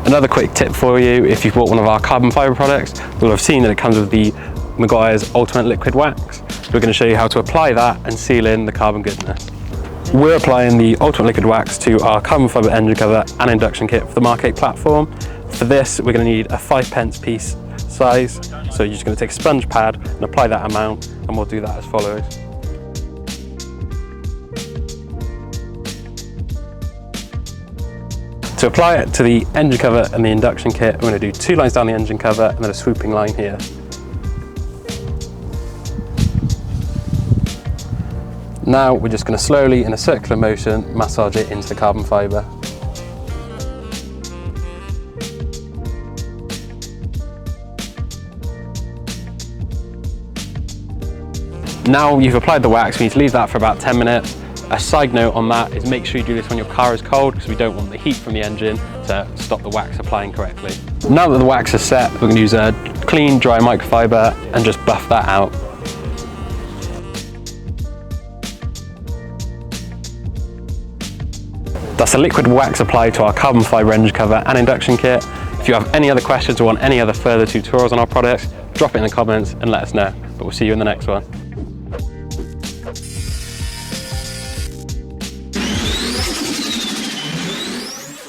Another quick tip for you, if you've bought one of our carbon fibre products, you'll have seen that it comes with the Meguiars Ultimate Liquid Wax. We're going to show you how to apply that and seal in the carbon goodness. We're applying the Ultimate Liquid Wax to our carbon fibre engine cover and induction kit for the Mark 8 platform. For this, we're going to need a 5p piece size, so you're just going to take a sponge pad and apply that amount, and we'll do that as follows. To apply it to the engine cover and the induction kit, I'm going to do 2 lines down the engine cover and then a swooping line here. Now we're just going to slowly, in a circular motion, massage it into the carbon fibre. Now you've applied the wax, we need to leave that for about 10 minutes. A side note on that is make sure you do this when your car is cold, because we don't want the heat from the engine to stop the wax applying correctly. Now that the wax is set, we're going to use a clean, dry microfiber and just buff that out. That's a liquid wax applied to our carbon fibre engine cover and induction kit. If you have any other questions or want any other further tutorials on our products, drop it in the comments and let us know. But we'll see you in the next one.